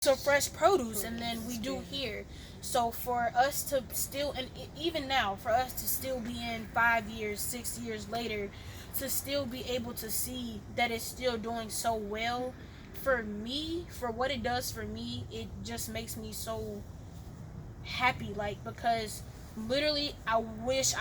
So fresh produce, and then we do here. So for us to still, and even now, for us to still be in 5 years, 6 years later, to still be able to see that it's still doing so well, for me, for what it does for me, it just makes me so happy, like, because literally I wish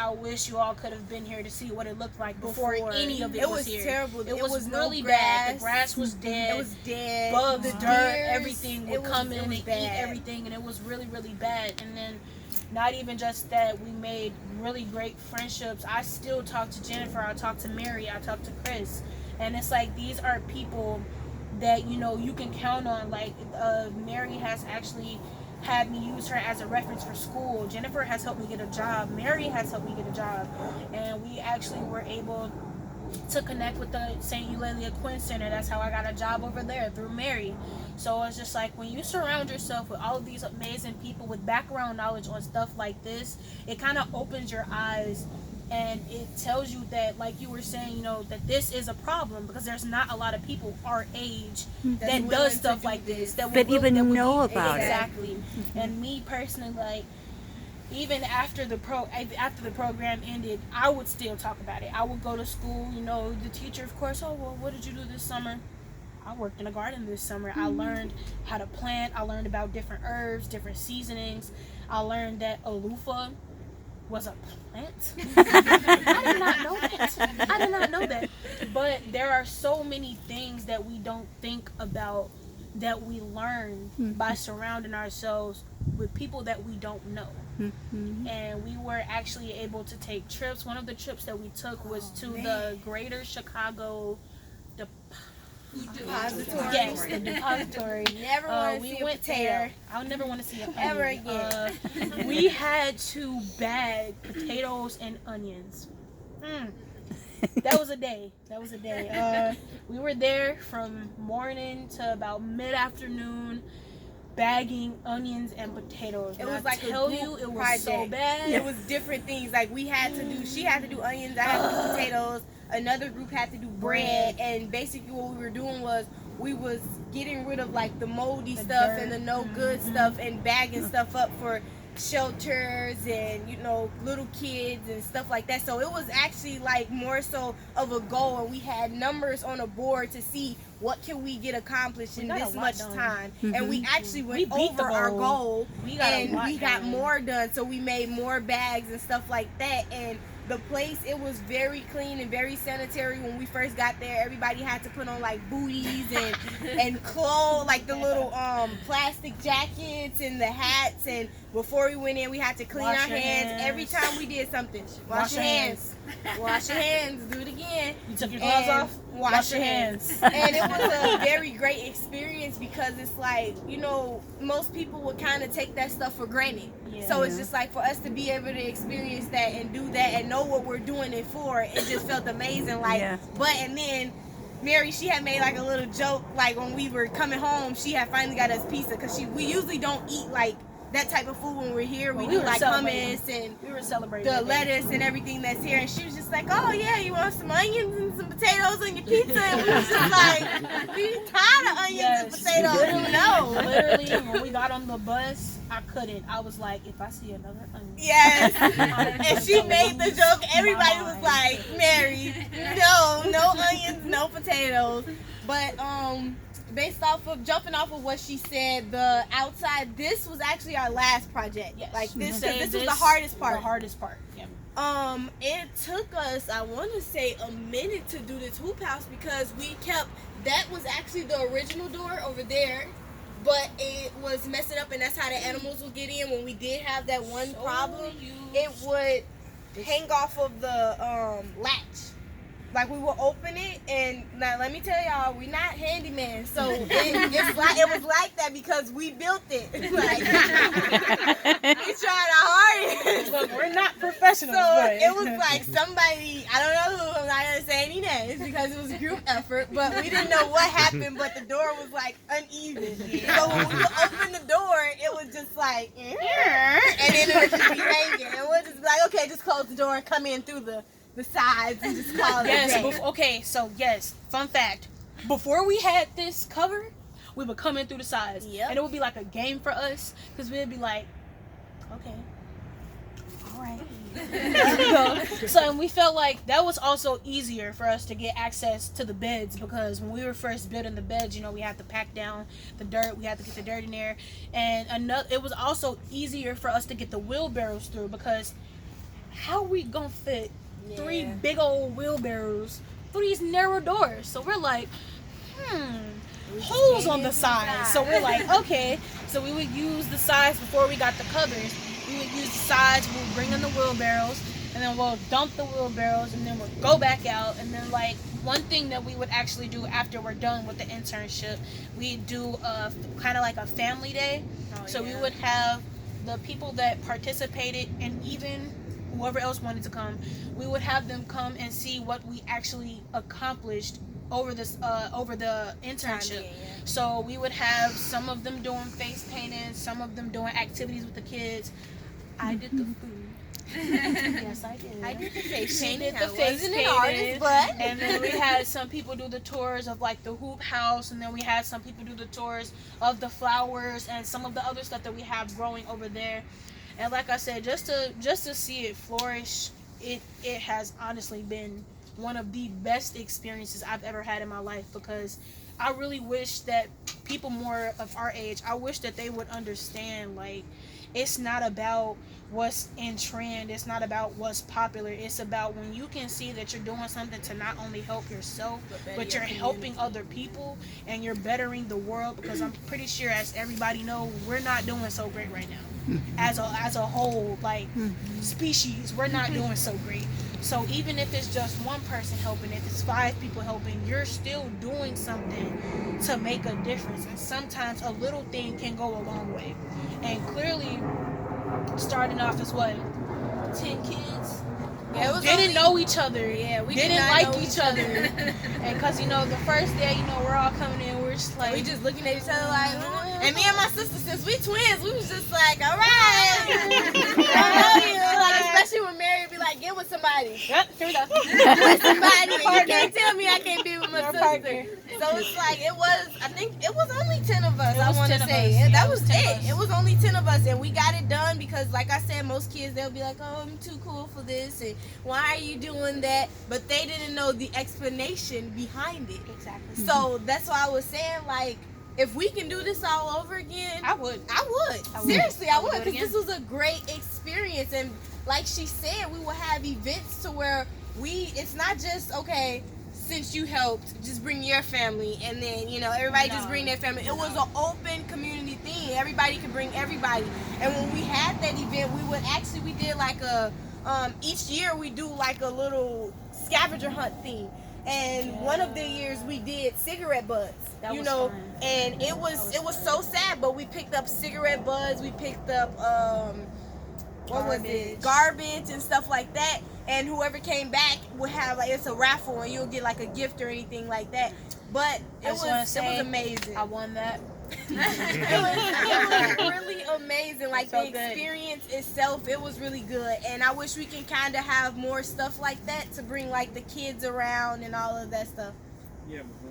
you all could have been here to see what it looked like before any of it was here. Terrible. It was no really grass. bad. The grass was dead. It was dead. Bugs, The dirt, deers, everything would come in and eat bad. everything, and it was really, really bad. And then not even just that, we made really great friendships. I still talk to Jennifer, I talk to Mary, I talk to Chris, and it's like these are people that, you know, you can count on. Like, Mary has actually had me use her as a reference for school. Jennifer has helped me get a job. Mary has helped me get a job. And we actually were able to connect with the St. Eulalia Quinn Center. That's how I got a job over there, through Mary. So it's just like, when you surround yourself with all of these amazing people with background knowledge on stuff like this, it kind of opens your eyes, and it tells you that, like you were saying, you know, that this is a problem, because there's not a lot of people our age that does stuff like this, that even know about it. Exactly. And me personally, like, even after the program ended, I would still talk about it. I would go to school, you know, the teacher, of course, oh, well, what did you do this summer? I worked in a garden this summer. I learned how to plant. I learned about different herbs, different seasonings. I learned that aluffa was a plant. I did not know that. I did not know that. But there are so many things that we don't think about, that we learn by surrounding ourselves with people that we don't know. And we were actually able to take trips. One of the trips that we took was to the Greater Chicago Depository. Yes, the depository. Never want to we see a went potato. there. I'll never want to see it ever again. We had to bag potatoes and onions. That was a day. We were there from morning to about mid-afternoon, bagging onions and potatoes. It was like tell you, it was so bad. It was different things. Like, she had to do onions, I had to do potatoes, another group had to do bread, and basically what we were doing was we was getting rid of like the moldy stuff dirt. and the no good stuff, and bagging stuff up for shelters and, you know, little kids and stuff like that. So it was actually like more so of a goal, and we had numbers on a board to see what can we get accomplished in this much time. And we actually went over our goal, and we got more done. So we made more bags and stuff like that. And the place, it was very clean and very sanitary. When we first got there, everybody had to put on like booties and clothes, like the little plastic jackets and the hats. And before we went in, we had to clean our hands every time we did something. Wash your hands. Wash your hands. Do it again. You took your gloves off? Wash your hands. And it was a very great experience, because it's like, you know, most people would kind of take that stuff for granted. So it's just like, for us to be able to experience that and do that and know what we're doing it for, it just felt amazing. Like, and then Mary, she had made like a little joke, like when we were coming home, she had finally got us pizza, because we usually don't eat like that type of food when we're here. We do like hummus, and we were celebrating the lettuce and everything that's here. And she was just like, oh yeah, you want some onions and some potatoes on your pizza? And we was just like, we tired of onions and potatoes. Literally, when we got on the bus, I couldn't. I was like, if I see another onion. Yes. And she made the joke. Everybody was like, Mary, no onions, no potatoes. But based off of jumping off of what she said, the outside, this was actually our last project. Yes. Like this was the hardest part. The hardest part. Yeah. It took us, I want to say, a minute to do this hoop house, because that was actually the original door over there, but it was messing up, and that's how the animals would get in. When we did have that one problem, it would hang off of the latch. Like, we will open it, and now let me tell y'all, we not handyman, so it was like that because we built it. Like, we tried our hardest. Look, we're not professionals. So but it was like somebody, I don't know who, I'm not gonna say any names because it was a group effort, but we didn't know what happened. But the door was like uneven. So when we would open the door, it was just like, and then it would just be hanging, and we'll just be like, okay, just close the door and come in through the sides and just call it a day. Okay, so yes, fun fact. Before we had this cover, we would come in through the sides. Yep. And it would be like a game for us, because we'd be like, okay, all right. So we felt like that was also easier for us to get access to the beds, because when we were first building the beds, you know, we had to pack down the dirt, we had to get the dirt in there, and it was also easier for us to get the wheelbarrows through, because how we gonna fit 3 big old wheelbarrows through these narrow doors? So we're like, holes on the sides. So we're like, okay. So we would use the sides before we got the covers. We would use the sides, we would bring in the wheelbarrows, and then we'll dump the wheelbarrows, and then we'll go back out. And then, like, one thing that we would actually do after we're done with the internship, we do kind of like a family day. So we would have the people that participated, and even whoever else wanted to come, we would have them come and see what we actually accomplished over the internship. So we would have some of them doing face painting, some of them doing activities with the kids. I did the food. Yes, I did. I did the face She painting. did the face an painting. artist, but And then we had some people do the tours of like the hoop house, and then we had some people do the tours of the flowers and some of the other stuff that we have growing over there. And like I said, just to see it flourish, it has honestly been one of the best experiences I've ever had in my life, because I really wish that people more of our age, I wish that they would understand, like, it's not about what's in trend, it's not about what's popular, it's about when you can see that you're doing something to not only help yourself, but you're helping other people, and you're bettering the world, because I'm pretty sure, as everybody knows, we're not doing so great right now. As a whole, like, species, we're not doing so great. So even if it's just one person helping, if it's 5 people helping, you're still doing something to make a difference. And sometimes a little thing can go a long way. And clearly, starting off as what, 10 kids? Yeah, it was didn't know each other. Yeah, we didn't did not like know each other. And because, you know, the first day, you know, we're all coming in, we're just like, we just looking at each other like, and me and my sister, since we twins, we was just like, all right. I know you. Like, especially when Mary would be like, get with somebody. yep, here we go. Get with somebody. You can't tell me I can't be with my sister. Partner. So it's like, I think it was only 10 of us, It I was want to 10 of say. us. And Yeah, that it was was 10 of it. us. It was only 10 of us, and we got it done because, like I said, most kids, they'll be like, oh, I'm too cool for this, and why are you doing that? But they didn't know the explanation behind it. Exactly. So that's why I was saying, like, if we can do this all over again, I would. Seriously, I would, do it because again. this was a great experience. And like she said, we will have events to where it's not just, okay, since you helped, just bring your family, and then, you know, everybody just bring their family. It was an open community thing. Everybody could bring everybody. And when we had that event, we did like each year we do like a little scavenger hunt thing. And one of the years we did cigarette butts, That you was know, fun. and it was so sad, but we picked up cigarette butts, we picked up garbage and stuff like that, and whoever came back would have, like, it's a raffle and you'll get like a gift or anything like that. But it was amazing. I won that. it was really amazing. Like, So the good. experience itself, it was really good. And I wish we can kind of have more stuff like that to bring, like, the kids around and all of that stuff. Yeah, but